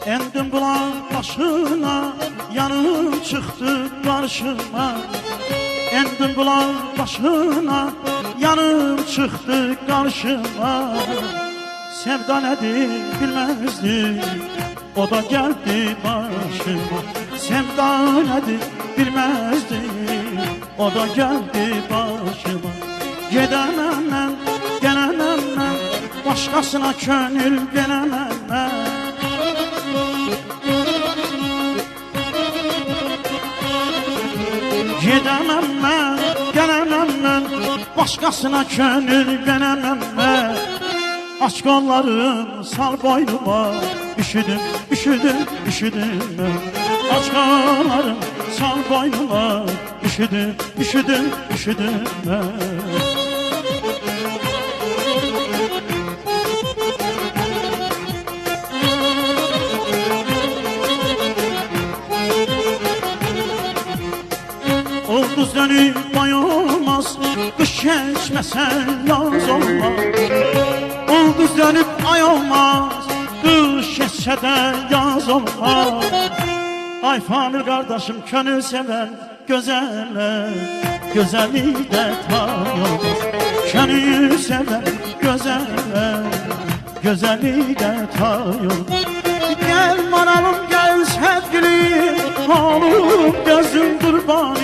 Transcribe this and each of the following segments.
Endim bulan başına, yanım çıktı karşıma. Endim bulan başına, yanım çıktı karşıma. Sevda nedir bilmezdi, o da geldi başıma. Sevda nedir bilmezdi, o da geldi başıma. Gidemem ben, gelemem ben, başkasına könül veremem ben. Gidemem ben, gelemem ben, başkasına könül veremem ben. Aç kollarım, sal boynuma, üşüdüm, üşüdüm, üşüdüm ben. Aç kollarım, sal boynuma, üşüdüm, üşüdüm, üşüdüm ben. Ulduz dönüp ay olmaz, kış geçmesen yaz olmaz. Ulduz dönüp ay olmaz, kış geçse de yaz olmaz. Ay Famil kardeşim könül seven güzeller, güzelliği de tay olmaz. Könül seven güzeller, güzelliği de tay olmaz. Gel manalım gel sevgilim, oğlum gözüm kurbanı.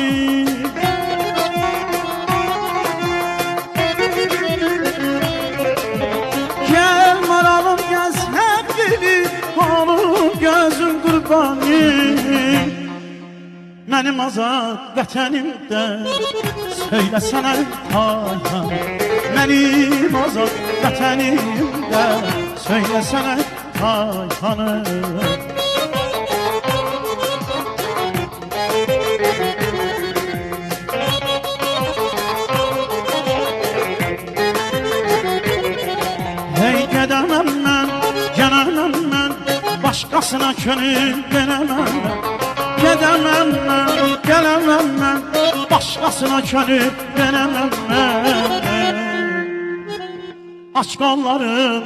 Gel manalım gel sevgilim, oğlum gözüm kurbanı. Benim azad vətənimdə söylesene Tayhan. Benim azad vətənimdə söylesene Tayhan'ım. Hey gedemem ben, gelemem ben, başkasına könül veremem ben. Gedemem ben, gelemem ben, başkasına könül veremem ben. Aç kollarım,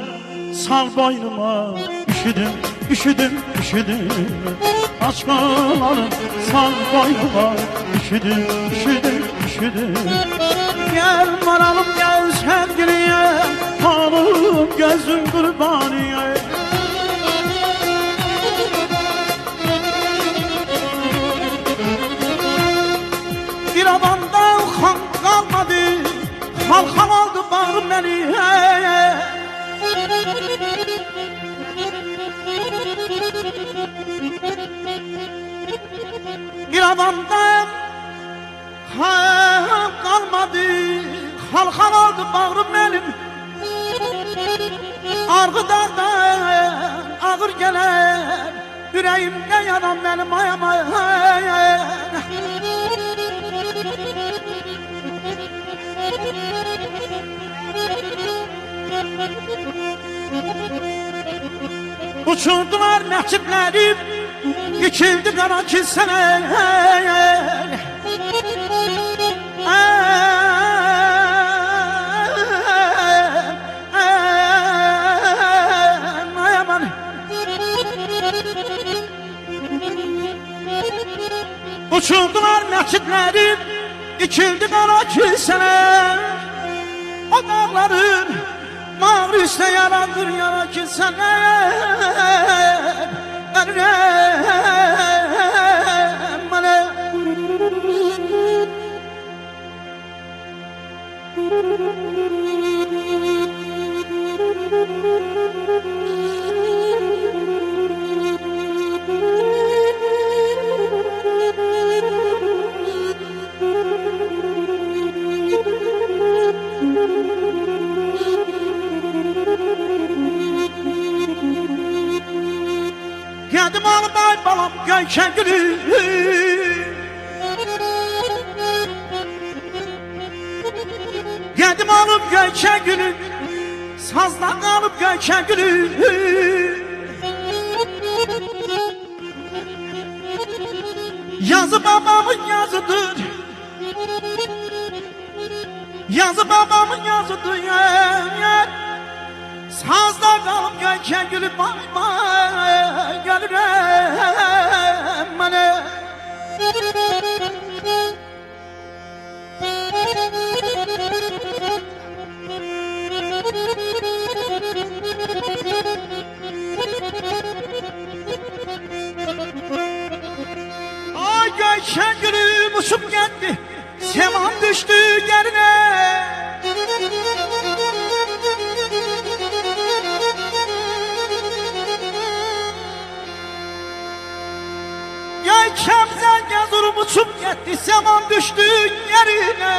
sal boynuma, üşüdüm, üşüdüm, üşüdüm. Aç kollarım, sal boynuma, üşüdüm, üşüdüm, üşüdüm. Gel maralım gel sevgiliye, oğlum gözüm kurbaniye. Bir adamdan kan kalmadı, halkam aldı bağım beni. Bir adamdan kan kalmadı, halkam aldı bağım benim. Argıdardan ağır gelen, yüreğimde yanan benim ayam ayam. Uçurdular məhciblərim, dikildi qara kilsələr. Ayaman uçurdular məhciblərim, dikildi qara kilsələr. O dağların mağrı üstə yarandır yara kilsələr. Geldim ağabey balam göyken gülü. Geldim alıp göyken gülü, sazdan alıp göyken gülü. Yazı babamın yazıdır, yazı babamın yazıdır. Sazda qalıb göyçə gülüb vay vay gəlirəm mənə. Ay göyçə gülüb uçub getdi, seman düşdü yerine. Yelkemden gezurum uçup gitti, seman düştü yerine.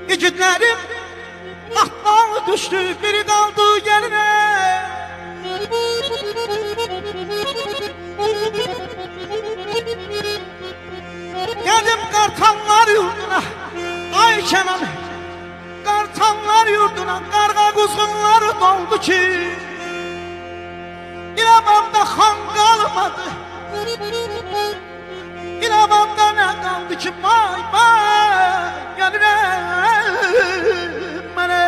Yiğitlerim atlar düştü, biri kaldı yerine. Geldim kartallar yurduna, ay Kenan. Kartallar yurduna, karga kuzgunlar doldu ki. İnamamda kan kalmadı, İnamamda ne kaldı ki? Vay vay gelirem bana.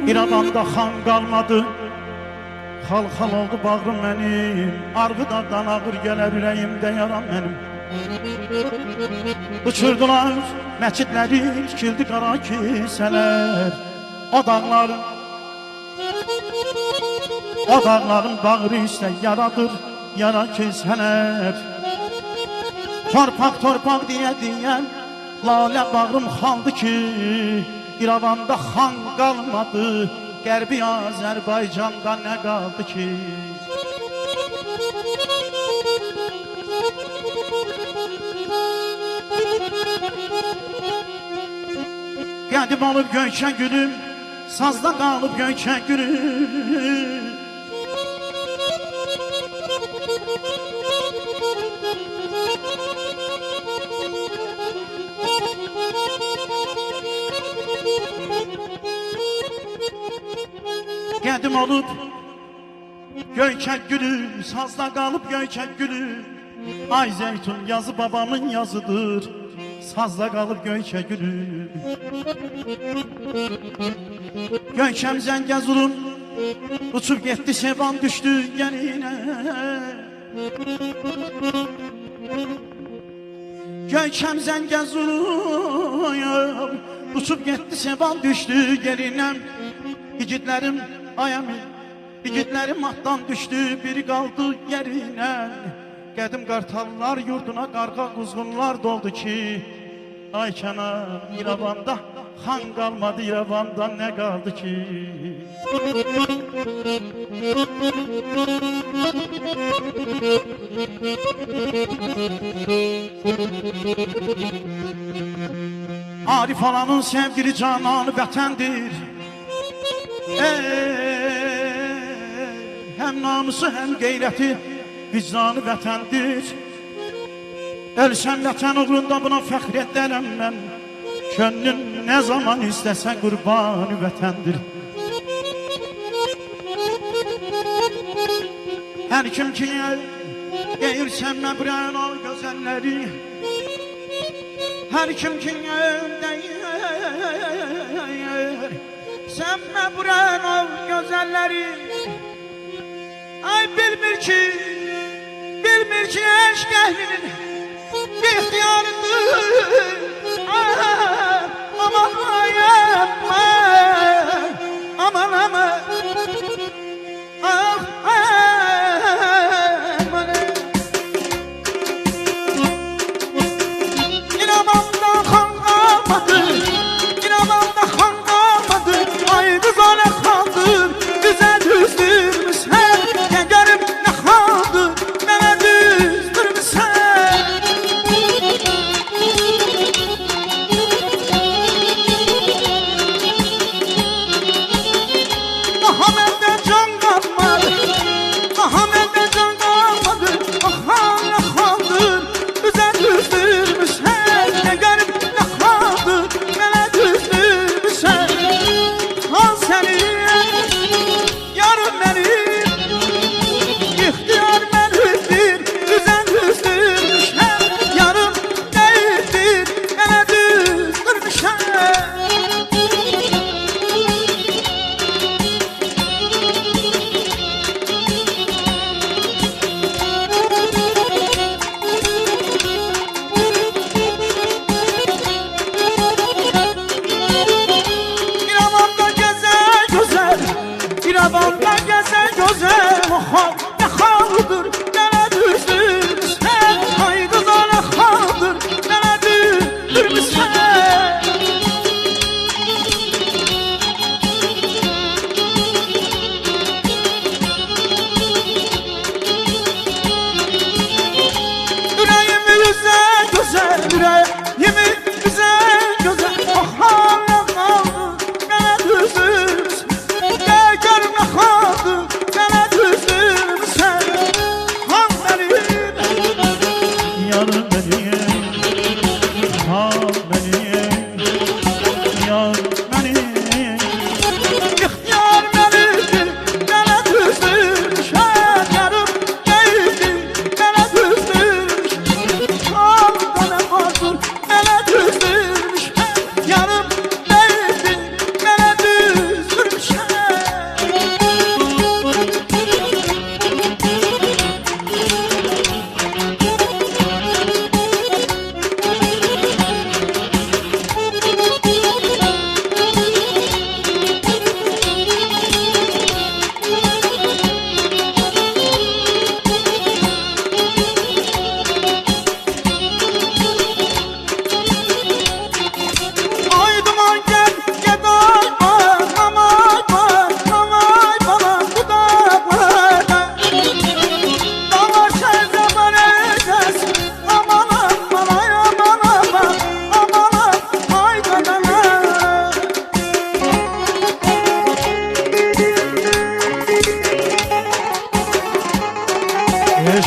İradamda xan qalmadı, xal-xal oldu bağrım mənim. Arqıdardan ağır gələr ürəyimdə yaram mənim. Uçurdular məcidləri, tikildi qara kisələr. O dağların bağrı üstə yaradır yara kisələr. Torpaq torpaq deyən lalə bağrım xaldı ki, İrəvanda xan qalmadı, Qərbi Azərbaycanda nə qaldı ki? Qədim olub göyçə gülüm, sazda qalıb göyçə gülüm. Qədim olub göyçək gülüm, sazda qalıb göyçək gülüm. Ay Zeytun yazı babamın yazıdır, sazda qalıb göyçək gülüm. Göyçəm Zəngəzurun uçub getdi, sevan düşdü gəlinə. Göyçəm Zəngəzurun uçub getdi, sevan düşdü gəlinəm. Yiğitlerim ayamı, yiğitlerim atdan düştü, biri kaldı yerine. Qədim qartallar yurduna qarğa quzğunlar doldu ki, ay Kenan, İrəvanda xan qalmadı, İrəvanda nə qaldı ki? Arif alanın sevgili cananı vətəndir. Hem namusu hem qeyrəti vicdanı vətəndir. Ölsəm vətən uğrunda buna fəxr edərəm mən. Könlün nə zaman istəsə qurbanı vətəndir. Hər kim ki deyirsən məbrən al gözəlləri, hər kim ki deyir sen məbrən al gözəlləri. Ay bilmir ki eşq əhlinin bir ixtiyarıdır. Aman aman aman İnamamda xan qalmadı, İnamamda xan qalmadı. Ay qızana xandır, düzə düzdürmüsən. Gəgərim nə xandır, mənə düzdürmüsən.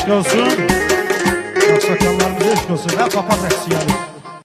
eşk olsun. Aksakallarımız eşk olsun. Hep papaz eksiği